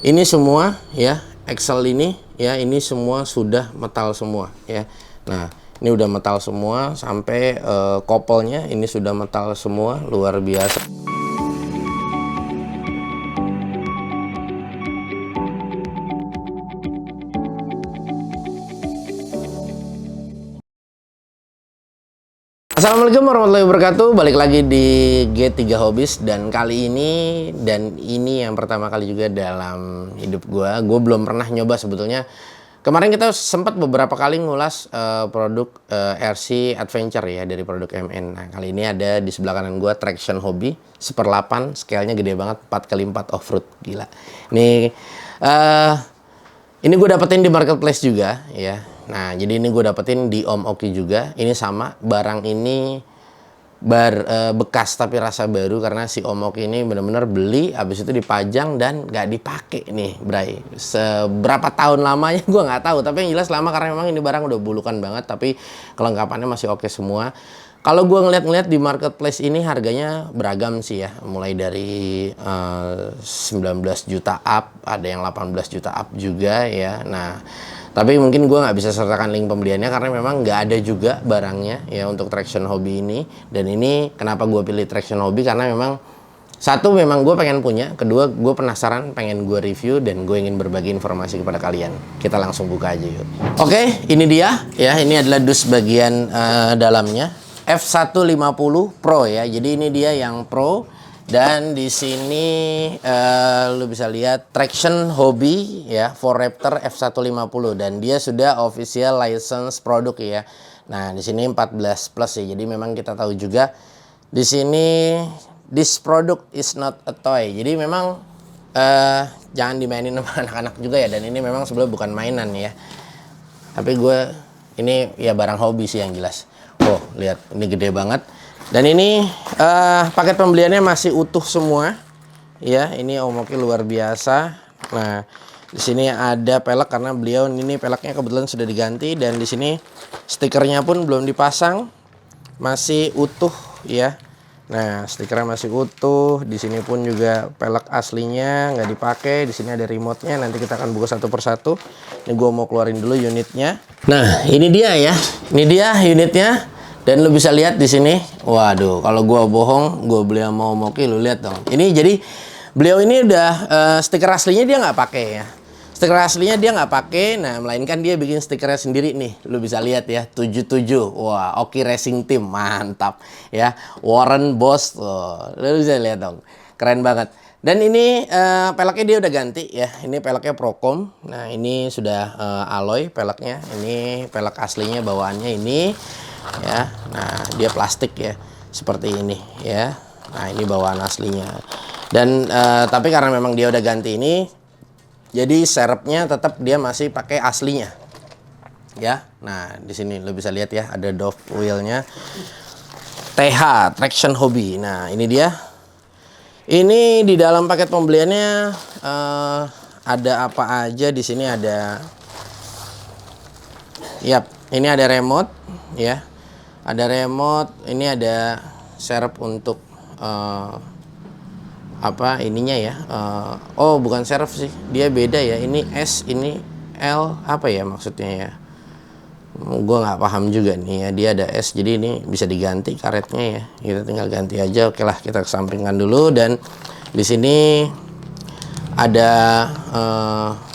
Ini semua ya, Excel ini ya, ini semua sudah metal semua ya. Nah, ini udah metal semua sampai kopelnya ini sudah metal semua, luar biasa. Assalamualaikum warahmatullahi wabarakatuh. Balik lagi di G3 Hobbies dan kali ini yang pertama kali juga dalam hidup gue belum pernah nyoba sebetulnya. Kemarin kita sempat beberapa kali ngulas produk RC Adventure ya, dari produk MN. Nah, kali ini ada di sebelah kanan gue Traction Hobby 1/8, scale-nya gede banget, 4x4 off-road, gila. Ini gue dapetin di marketplace juga ya. Nah, jadi ini gue dapetin di Om Oki juga. Ini sama, barang ini bekas tapi rasa baru karena si Om Oki ini bener-bener beli, habis itu dipajang dan nggak dipakai nih, Bray. Seberapa tahun lamanya gue nggak tahu, tapi yang jelas lama karena memang ini barang udah bulukan banget, tapi kelengkapannya masih oke semua. Kalau gue ngeliat-ngeliat di marketplace ini harganya beragam sih ya, mulai dari 19 juta up, ada yang 18 juta up juga ya. Nah, tapi mungkin gue nggak bisa sertakan link pembeliannya karena memang nggak ada juga barangnya ya untuk Traction Hobby ini. Dan ini kenapa gue pilih Traction Hobby, karena memang satu, memang gue pengen punya, kedua gue penasaran, pengen gue review, dan gue ingin berbagi informasi kepada kalian. Kita langsung buka aja yuk. Oke, ini dia ya, ini adalah dus bagian dalamnya. F150 Pro ya. Jadi ini dia yang Pro, dan di sini lu bisa lihat Traction Hobby ya, 4Raptor F150, dan dia sudah official license produk ya. Nah, di sini 14 plus ya. Jadi memang kita tahu juga di sini this product is not a toy. Jadi memang jangan dimainin sama anak-anak juga ya, dan ini memang sebenarnya bukan mainan ya. Tapi ini ya barang hobi sih yang jelas. Oh, lihat, ini gede banget. Dan ini paket pembeliannya masih utuh semua. Ya, ini Om Oki luar biasa. Nah, di sini ada pelek karena beliau ini peleknya kebetulan sudah diganti, dan di sini stikernya pun belum dipasang. Masih utuh ya. Nah, stikernya masih utuh. Di sini pun juga pelek aslinya nggak dipakai. Di sini ada remote-nya. Nanti kita akan buka satu persatu. Ini gue mau keluarin dulu unitnya. Nah, ini dia ya. Ini dia unitnya. Dan lu bisa lihat di sini. Waduh, kalau gue bohong, gue beli sama Om Oki, lu lihat dong. Ini jadi beliau ini udah stiker aslinya dia nggak pakai ya. Stiker aslinya dia nggak pakai, nah melainkan dia bikin stikernya sendiri nih. Lu bisa lihat ya, 77. Wah, Oki Racing Team, mantap ya. Warren Boss tuh. Lu bisa lihat dong. Keren banget. Dan ini peleknya dia udah ganti ya. Ini peleknya Procom. Nah, ini sudah alloy peleknya. Ini pelek aslinya bawaannya ini ya. Nah, dia plastik ya. Seperti ini ya. Nah, ini bawaan aslinya. Dan tapi karena memang dia udah ganti ini, jadi serepnya tetap dia masih pakai aslinya. Ya. Nah, di sini lo bisa lihat ya, ada dove wheel-nya. TH Traction Hobby. Nah, ini dia. Ini di dalam paket pembeliannya ada apa aja? Di sini ada, yap, ini ada remote ya. Ada remote, ini ada serep untuk apa ininya ya. Oh, bukan serep sih, dia beda ya. Ini S, ini L, apa ya maksudnya ya? Gue nggak paham juga nih ya. Dia ada S, jadi ini bisa diganti karetnya ya. Kita tinggal ganti aja. Oke lah, kita kesampingkan dulu. Dan di sini ada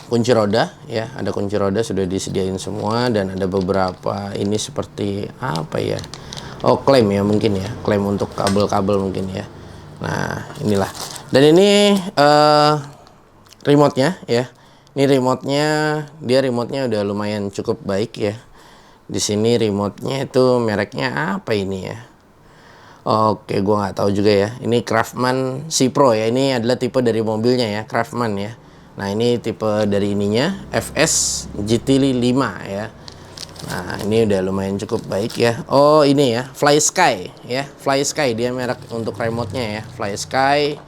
kunci roda ya. Ada kunci roda sudah disediain semua, dan ada beberapa ini seperti apa ya? Oh, klem ya mungkin ya. Klem untuk kabel-kabel mungkin ya. Nah, inilah. Dan ini remote-nya ya. Ini remote-nya, dia remote-nya udah lumayan cukup baik ya. Di sini remote-nya itu mereknya apa ini ya? Oke, gua nggak tahu juga ya. Ini Craftman C Pro ya. Ini adalah tipe dari mobilnya ya, Craftman ya. Nah, ini tipe dari ininya FS GT5 ya. Nah, ini udah lumayan cukup baik ya. Oh, ini ya, Fly Sky ya. Fly Sky dia merek untuk remote-nya ya, Fly Sky.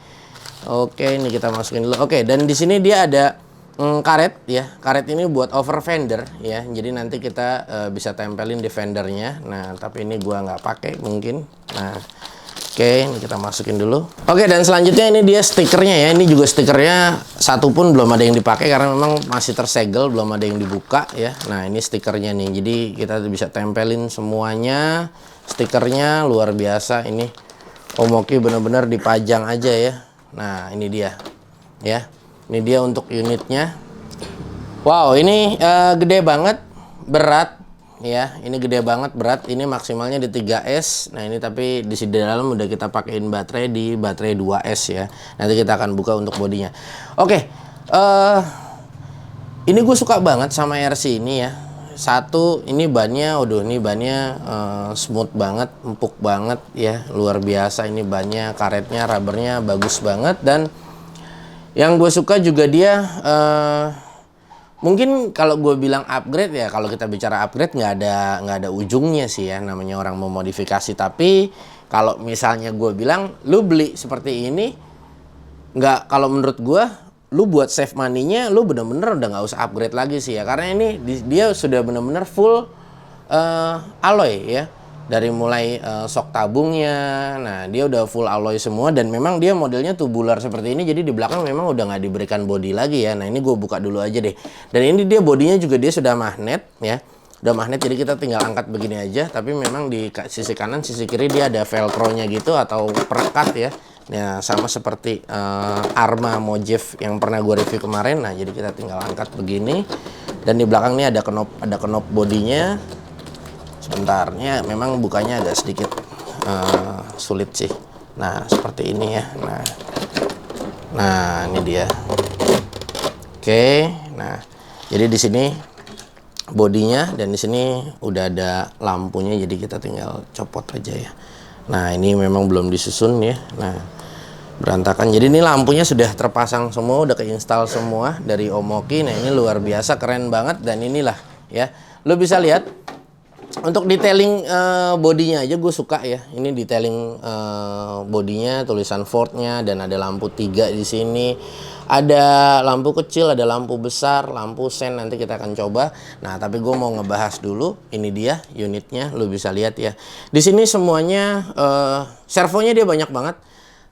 Oke, ini kita masukin dulu. Oke, dan di sini dia ada karet ya. Karet ini buat over fender ya. Jadi nanti kita bisa tempelin di fendernya. Nah, tapi ini gua nggak pakai mungkin. Nah, Oke, ini kita masukin dulu. Oke, dan selanjutnya ini dia stikernya ya. Ini juga stikernya satu pun belum ada yang dipakai karena memang masih tersegel, belum ada yang dibuka ya. Nah, ini stikernya nih. Jadi kita bisa tempelin semuanya. Stikernya luar biasa ini. Omoki bener-bener dipajang aja ya. Nah, ini dia. Ya. Ini dia untuk unitnya. Wow, ini gede banget, berat. Ya, ini gede banget, berat. Ini maksimalnya di 3S. Nah, ini tapi di sini dalam udah kita pakein baterai di baterai 2S ya. Nanti kita akan buka untuk bodinya. Oke, ini gue suka banget sama RC ini ya. Satu, ini bannya, waduh, ini bannya smooth banget, empuk banget ya, luar biasa. Ini bannya, karetnya, rubbernya bagus banget. Dan yang gue suka juga dia mungkin kalau gue bilang upgrade ya, kalau kita bicara upgrade nggak ada ujungnya sih ya, namanya orang mau modifikasi. Tapi kalau misalnya gue bilang lu beli seperti ini, nggak, kalau menurut gue lu buat save money-nya lu bener-bener udah nggak usah upgrade lagi sih ya, karena ini dia sudah bener-bener full alloy ya. Dari mulai sok tabungnya, nah dia udah full alloy semua, dan memang dia modelnya tubular seperti ini. Jadi di belakang memang udah nggak diberikan bodi lagi ya. Nah ini gue buka dulu aja deh. Dan ini dia bodinya juga dia sudah magnet ya, udah magnet. Jadi kita tinggal angkat begini aja. Tapi memang di sisi kanan, sisi kiri dia ada velcro-nya gitu atau perekat ya. Ya sama seperti Arma Mojave yang pernah gue review kemarin. Nah jadi kita tinggal angkat begini. Dan di belakang ini ada knop bodinya. Sebentar, ya memang bukanya agak sedikit sulit sih. Nah seperti ini ya. Nah ini dia. Oke, nah jadi di sini bodinya, dan di sini udah ada lampunya. Jadi kita tinggal copot aja ya. Nah ini memang belum disusun ya. Nah berantakan. Jadi ini lampunya sudah terpasang semua, udah keinstal semua dari Omoki. Nah ini luar biasa, keren banget. Dan inilah ya, lo bisa lihat. Untuk detailing bodinya aja gue suka ya. Ini detailing bodinya, tulisan Ford-nya, dan ada lampu 3 di sini. Ada lampu kecil, ada lampu besar, lampu sen, nanti kita akan coba. Nah, tapi gue mau ngebahas dulu. Ini dia unitnya, lu bisa lihat ya. Di sini semuanya servonya dia banyak banget.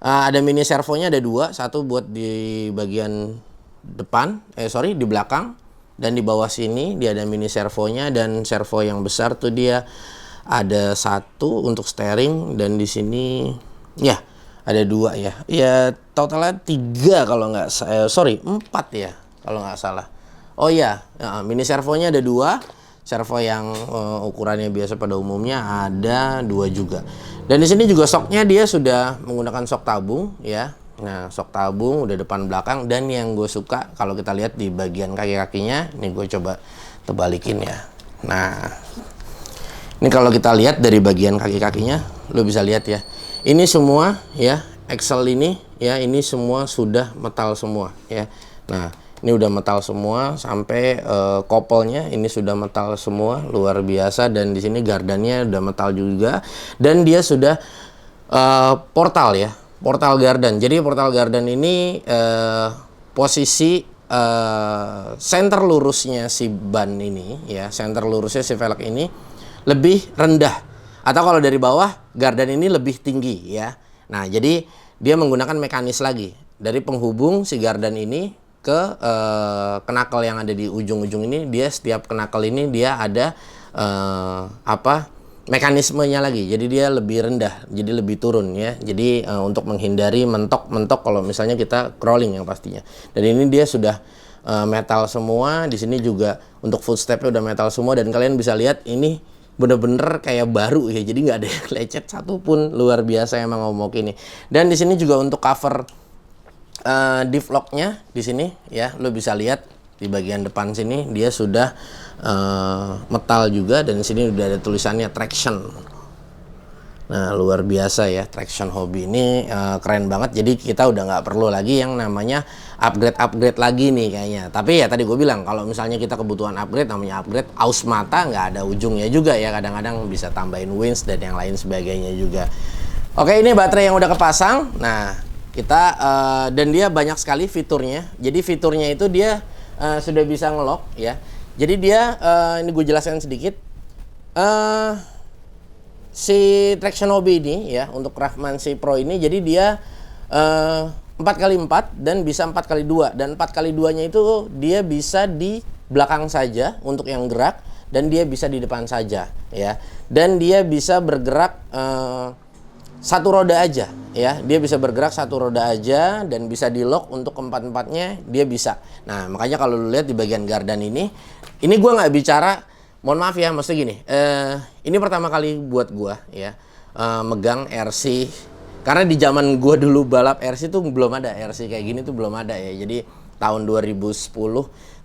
Ada mini servonya, ada 2, satu buat di bagian depan, di belakang. Dan di bawah sini dia ada mini servonya, dan servo yang besar tuh dia ada 1 untuk steering, dan di sini ya ada 2 ya. Ya totalnya 3 kalau nggak 4 ya kalau nggak salah. Oh iya, mini servonya ada 2, servo yang ukurannya biasa pada umumnya ada 2 juga. Dan di sini juga shocknya dia sudah menggunakan shock tabung ya. Nah, shock tabung udah depan belakang. Dan yang gue suka kalau kita lihat di bagian kaki-kakinya, ini gue coba terbalikin ya. Nah, ini kalau kita lihat dari bagian kaki-kakinya, lo bisa lihat ya. Ini semua ya, axle ini ya, ini semua sudah metal semua ya. Nah, ini udah metal semua sampai kopelnya ini sudah metal semua, luar biasa. Dan di sini gardannya udah metal juga, dan dia sudah portal ya. Portal gardan. Jadi portal gardan ini posisi center lurusnya si ban ini ya, center lurusnya si velg ini lebih rendah, atau kalau dari bawah gardan ini lebih tinggi ya. Nah jadi dia menggunakan mekanis lagi dari penghubung si gardan ini ke knuckle yang ada di ujung-ujung ini. Dia setiap knuckle ini dia ada mekanismenya lagi, jadi dia lebih rendah, jadi lebih turun ya. Jadi untuk menghindari mentok kalau misalnya kita crawling yang pastinya. Dan ini dia sudah metal semua. Di sini juga untuk footstepnya udah metal semua, dan kalian bisa lihat ini bener-bener kayak baru ya. Jadi nggak ada yang lecet satupun, luar biasa emang Omoki ini. Dan di sini juga untuk cover diff lock-nya di sini ya, lo bisa lihat di bagian depan sini dia sudah metal juga, dan di sini udah ada tulisannya traction. Nah luar biasa ya, traction hobby ini keren banget. Jadi kita udah nggak perlu lagi yang namanya upgrade lagi nih kayaknya. Tapi ya tadi gue bilang kalau misalnya kita kebutuhan upgrade, namanya upgrade aus mata, nggak ada ujungnya juga ya. Kadang-kadang bisa tambahin winch dan yang lain sebagainya juga. Oke, ini baterai yang udah kepasang. Nah kita dan dia banyak sekali fiturnya. Jadi fiturnya itu dia sudah bisa ngelock ya. Jadi dia ini gue jelaskan sedikit. si traction hobby ini ya, untuk Craftmancy Pro ini, jadi dia 4x4 dan bisa 4x2, dan 4x2-nya itu dia bisa di belakang saja untuk yang gerak, dan dia bisa di depan saja ya, dan dia bisa bergerak satu roda aja ya, dia bisa bergerak satu roda aja dan bisa di lock untuk keempat-empatnya dia bisa. Nah makanya kalau lu lihat di bagian gardan ini gue nggak bicara, mohon maaf ya, maksudnya gini, ini pertama kali buat gue ya, megang RC, karena di zaman gue dulu balap RC tuh belum ada, RC kayak gini tuh belum ada ya. Jadi tahun 2010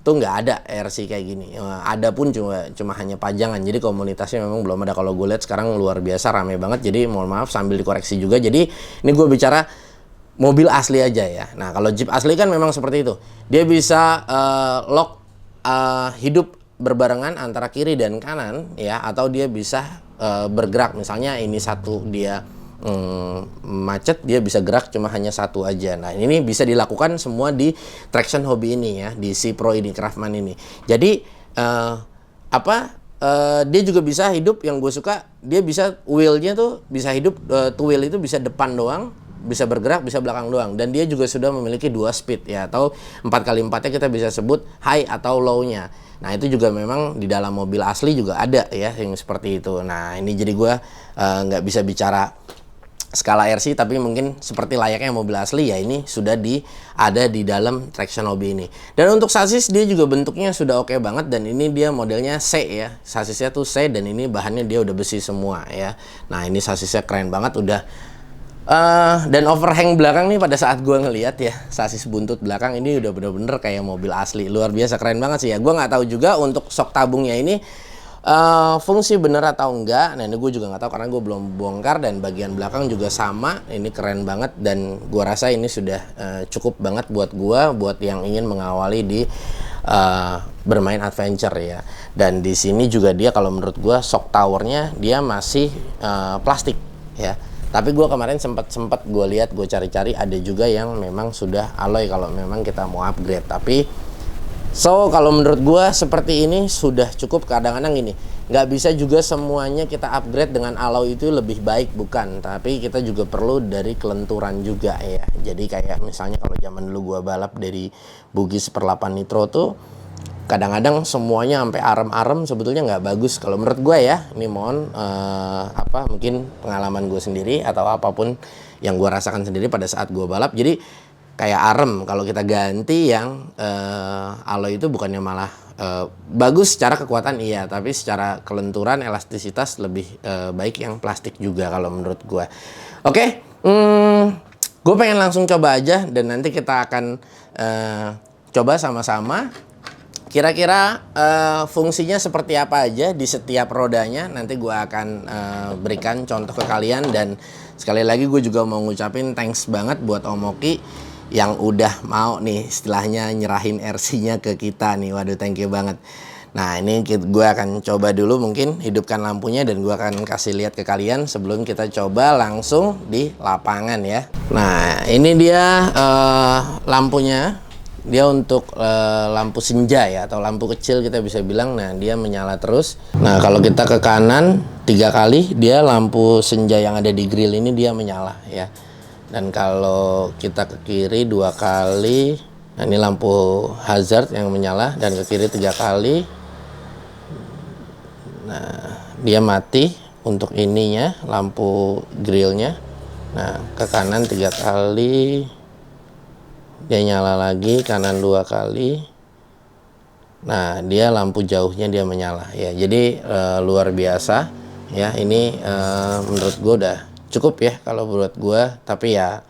tuh nggak ada RC kayak gini. Ada pun cuma hanya pajangan. Jadi komunitasnya memang belum ada. Kalau gue lihat sekarang luar biasa rame banget. Jadi mohon maaf sambil dikoreksi juga. Jadi ini gue bicara mobil asli aja ya. Nah kalau Jeep asli kan memang seperti itu. Dia bisa lock hidup berbarengan antara kiri dan kanan ya, atau dia bisa bergerak. Misalnya ini satu dia macet, dia bisa gerak cuma hanya satu aja. Nah ini bisa dilakukan semua di traction hobby ini ya, di si Pro ini, Craftman ini. Jadi dia juga bisa hidup, yang gue suka dia bisa wheelnya tuh bisa hidup, two wheel itu bisa depan doang, bisa bergerak, bisa belakang doang, dan dia juga sudah memiliki 2 speed ya, atau 4x4-nya kita bisa sebut high atau low-nya. Nah itu juga memang di dalam mobil asli juga ada ya yang seperti itu. Nah ini jadi gue nggak bisa bicara skala RC, tapi mungkin seperti layaknya mobil asli ya, ini sudah ada di dalam traction hobby ini. Dan untuk sasis dia juga bentuknya sudah oke banget, dan ini dia modelnya C ya, sasisnya tuh C, dan ini bahannya dia udah besi semua ya. Nah ini sasisnya keren banget, udah dan overhang belakang nih pada saat gua ngelihat ya, sasis buntut belakang ini udah bener-bener kayak mobil asli, luar biasa keren banget sih ya. Gua nggak tahu juga untuk shock tabungnya ini fungsi bener atau enggak. Nah ini gue juga nggak tahu karena gue belum bongkar, dan bagian belakang juga sama. Ini keren banget, dan gue rasa ini sudah cukup banget buat gue, buat yang ingin mengawali di bermain adventure ya. Dan di sini juga dia kalau menurut gue shock towernya dia masih plastik ya. Tapi gue kemarin sempat gue lihat, gue cari-cari, ada juga yang memang sudah alloy kalau memang kita mau upgrade. Tapi kalau menurut gue seperti ini sudah cukup. Kadang-kadang gini, nggak bisa juga semuanya kita upgrade dengan alloy itu lebih baik, bukan. Tapi kita juga perlu dari kelenturan juga ya. Jadi kayak misalnya kalau zaman dulu gue balap dari Bugis 1/8 Nitro tuh, kadang-kadang semuanya sampai arem-arem, sebetulnya nggak bagus kalau menurut gue ya. Ini mohon mungkin pengalaman gue sendiri atau apapun yang gue rasakan sendiri pada saat gue balap. Jadi kayak arem, kalau kita ganti yang alloy itu bukannya malah bagus secara kekuatan iya, tapi secara kelenturan, elastisitas lebih baik yang plastik juga kalau menurut gue. Oke, gue pengen langsung coba aja, dan nanti kita akan coba sama-sama kira-kira fungsinya seperti apa aja di setiap rodanya. Nanti gue akan berikan contoh ke kalian, dan sekali lagi gue juga mau ngucapin thanks banget buat Om Oki yang udah mau nih istilahnya nyerahin RC-nya ke kita nih. Waduh, thank you banget. Nah ini gue akan coba dulu, mungkin hidupkan lampunya, dan gue akan kasih lihat ke kalian sebelum kita coba langsung di lapangan ya. Nah ini dia lampunya. Dia untuk lampu senja ya, atau lampu kecil kita bisa bilang. Nah dia menyala terus. Nah kalau kita ke kanan 3 kali, dia lampu senja yang ada di grill ini dia menyala ya. Dan kalau kita ke kiri 2 kali, nah ini lampu hazard yang menyala, dan ke kiri 3 kali. Nah dia mati untuk ininya, lampu grillnya. Nah ke kanan 3 kali, dia nyala lagi, kanan 2 kali. Nah dia lampu jauhnya dia menyala ya. Jadi luar biasa ya. Ini menurut gue udah cukup ya kalau buat gue, tapi ya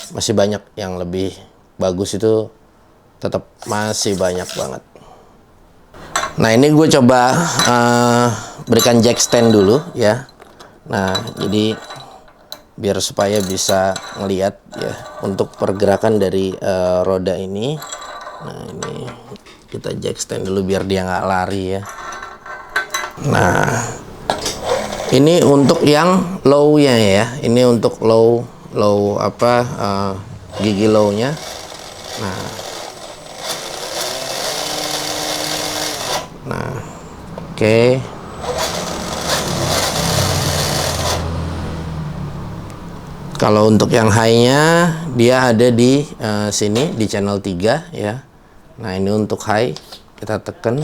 masih banyak yang lebih bagus, itu tetap masih banyak banget. Nah ini gue coba berikan jack stand dulu ya. Nah jadi biar supaya bisa ngelihat ya untuk pergerakan dari roda ini. Nah ini kita jack stand dulu biar dia nggak lari ya. Nah ini untuk yang low-nya ya. Ini untuk low gigi low-nya. Nah, oke. Kalau untuk yang high-nya dia ada di sini di channel 3 ya. Nah, ini untuk high kita tekan.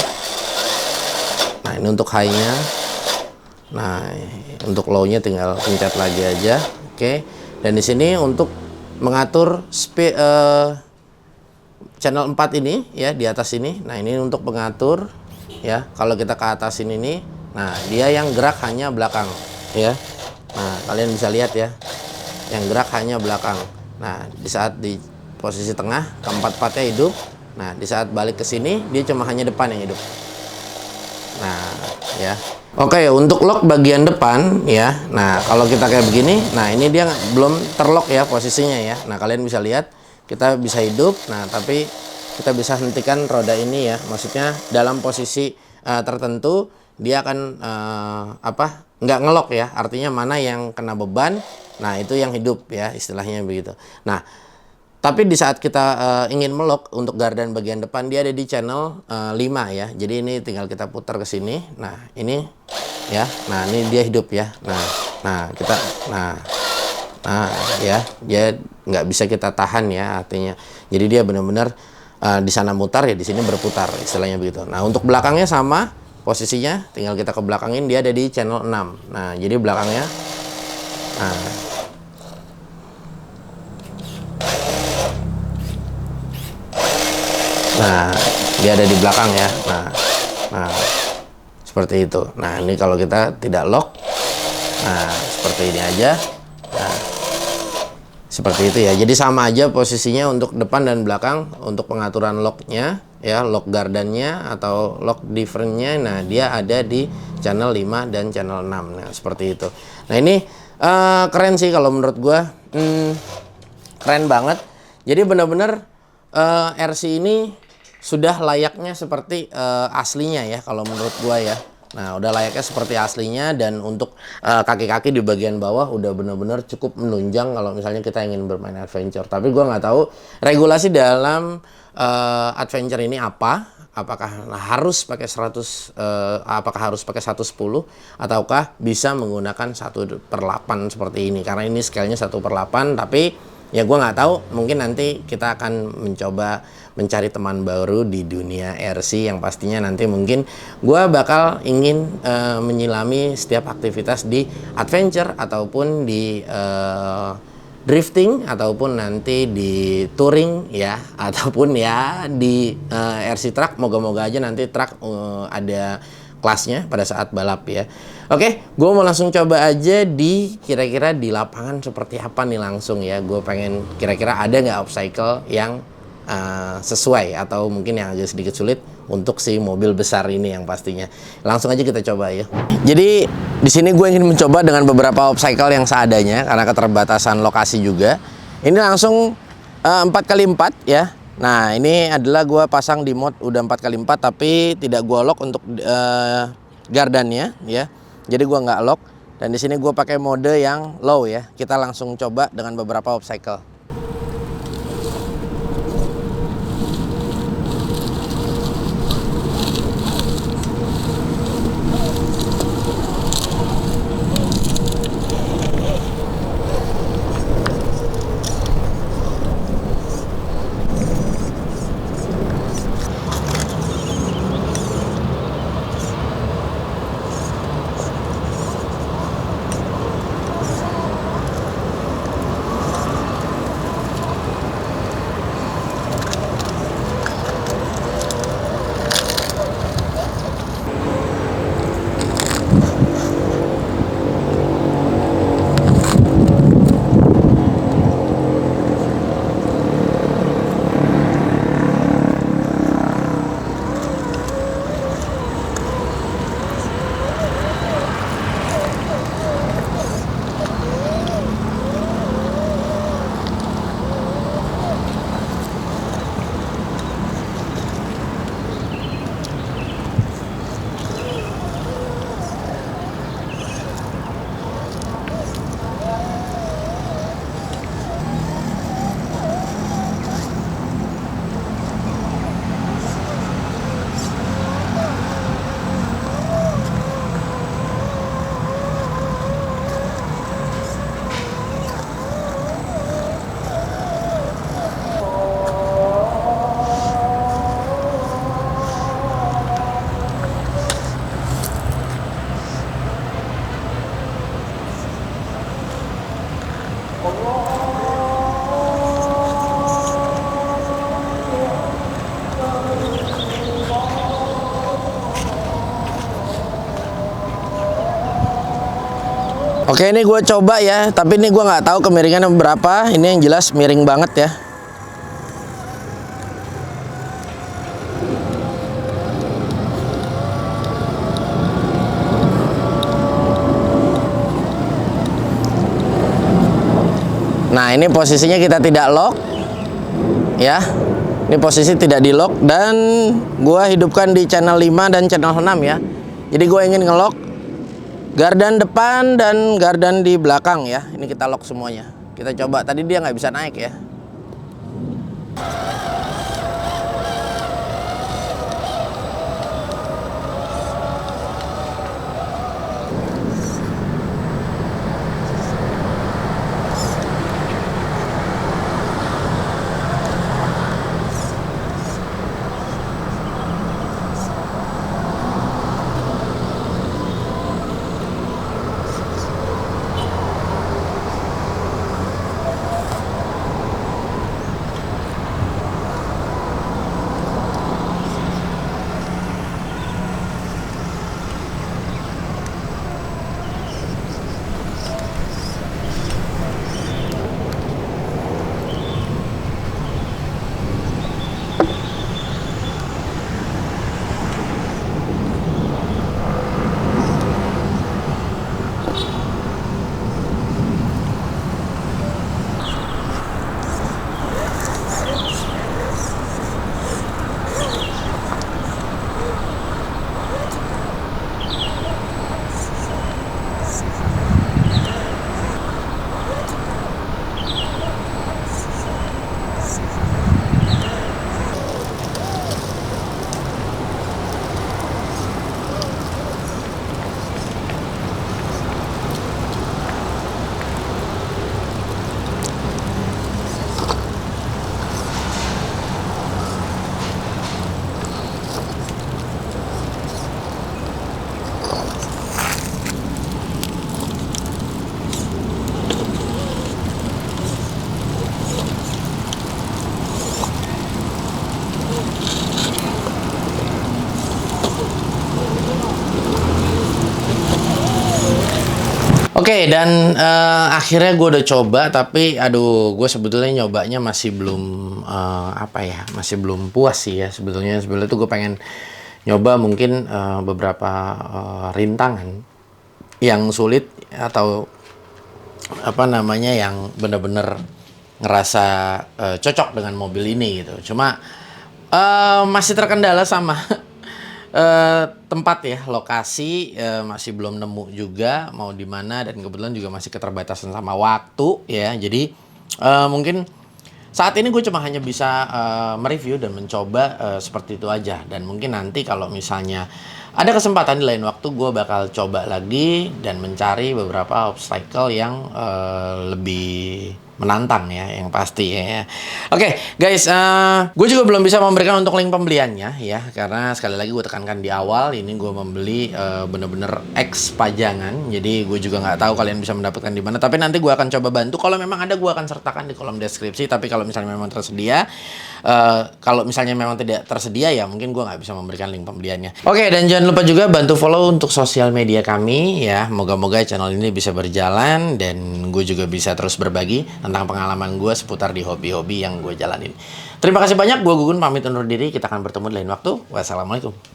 Nah, ini untuk high-nya. Nah, untuk low-nya tinggal pencet lagi aja. Oke. Dan di sini untuk mengatur speed channel 4 ini ya, di atas ini. Nah, ini untuk pengatur ya. Kalau kita ke atas ini, nah dia yang gerak hanya belakang ya. Nah, kalian bisa lihat ya, yang gerak hanya belakang. Nah, di saat di posisi tengah, keempat-empatnya hidup. Nah, di saat balik ke sini, dia cuma hanya depan yang hidup. Nah, ya. Oke, untuk lock bagian depan ya. Nah, kalau kita kayak begini, nah ini dia belum terlock ya posisinya ya. Nah, kalian bisa lihat kita bisa hidup. Nah, tapi kita bisa hentikan roda ini ya. Maksudnya dalam posisi tertentu dia akan nggak ngelok ya. Artinya mana yang kena beban, nah itu yang hidup ya, istilahnya begitu. Nah, tapi di saat kita ingin melock untuk gardan bagian depan, dia ada di channel 5 ya. Jadi ini tinggal kita putar ke sini. Nah, ini ya. Nah, ini dia hidup ya. Nah kita ya, dia nggak bisa kita tahan ya artinya. Jadi dia benar-benar di sana mutar ya, di sini berputar, istilahnya begitu. Nah, untuk belakangnya sama posisinya, tinggal kita ke belakangin, dia ada di channel 6. Nah, jadi belakangnya nah dia ada di belakang ya. Nah seperti itu. Nah, ini kalau kita tidak lock, nah seperti ini aja. Nah, seperti itu ya. Jadi sama aja posisinya untuk depan dan belakang. Untuk pengaturan locknya ya, lock gardannya atau lock differentnya, nah dia ada di channel 5 dan channel 6. Nah, seperti itu. Nah, ini keren sih kalau menurut gua. Keren banget. Jadi benar-benar RC ini sudah layaknya seperti aslinya ya kalau menurut gua ya. Nah, udah layaknya seperti aslinya, dan untuk kaki-kaki di bagian bawah udah benar-benar cukup menunjang kalau misalnya kita ingin bermain adventure. Tapi gua nggak tahu regulasi dalam adventure ini apa. Apakah harus pakai 100 apakah harus pakai 110 ataukah bisa menggunakan 1/8 seperti ini, karena ini scale-nya 1/8. Tapi ya gue nggak tahu, mungkin nanti kita akan mencoba mencari teman baru di dunia RC, yang pastinya nanti mungkin gue bakal ingin menyilami setiap aktivitas di adventure ataupun di drifting ataupun nanti di touring ya, ataupun ya di RC truck. Moga-moga aja nanti truck ada kelasnya pada saat balap ya. Oke, gue mau langsung coba aja di kira-kira di lapangan seperti apa nih langsung ya. Gue pengen kira-kira ada nggak obstacle yang sesuai atau mungkin yang agak sedikit sulit untuk si mobil besar ini yang pastinya. Langsung aja kita coba ya. Jadi di sini gue ingin mencoba dengan beberapa obstacle yang seadanya karena keterbatasan lokasi juga. Ini langsung 4x4 ya. Nah, ini adalah gue pasang di mode udah 4x4 tapi tidak gue lock untuk gardannya ya. Jadi gue nggak lock, dan di sini gue pakai mode yang low ya. Kita langsung coba dengan beberapa obstacle. Oke, ini gue coba ya, tapi ini gue nggak tahu kemiringannya berapa. Ini yang jelas miring banget ya. Nah, ini posisinya kita tidak lock ya. Ini posisi tidak di lock, dan gue hidupkan di channel 5 dan channel 6 ya. Jadi gue ingin ngelock gardan depan dan gardan di belakang ya. Ini kita lock semuanya. Kita coba, tadi dia nggak bisa naik ya. Oke, dan akhirnya gue udah coba, tapi aduh, gue sebetulnya nyobanya masih belum masih belum puas sih ya. Sebetulnya tuh gue pengen nyoba mungkin beberapa rintangan yang sulit atau apa namanya yang bener-bener ngerasa cocok dengan mobil ini gitu. Cuma masih terkendala sama tempat ya, lokasi masih belum nemu juga mau di mana, dan kebetulan juga masih keterbatasan sama waktu ya. Jadi mungkin saat ini gue cuma hanya bisa mereview dan mencoba seperti itu aja. Dan mungkin nanti kalau misalnya ada kesempatan di lain waktu, gue bakal coba lagi dan mencari beberapa obstacle yang lebih menantang ya, yang pasti ya. Oke, guys, gue juga belum bisa memberikan untuk link pembeliannya ya, karena sekali lagi gue tekankan di awal, ini gue membeli bener-bener X pajangan, jadi gue juga nggak tahu kalian bisa mendapatkan di mana. Tapi nanti gue akan coba bantu. Kalau memang ada, gue akan sertakan di kolom deskripsi. Tapi kalau misalnya memang tersedia, kalau misalnya memang tidak tersedia ya, mungkin gue nggak bisa memberikan link pembeliannya. Oke, dan jangan lupa juga bantu follow untuk sosial media kami ya. Moga-moga channel ini bisa berjalan dan gue juga bisa terus berbagi tentang pengalaman gue seputar di hobi-hobi yang gue jalanin. Terima kasih banyak, gue Gugun pamit undur diri. Kita akan bertemu di lain waktu. Wassalamualaikum.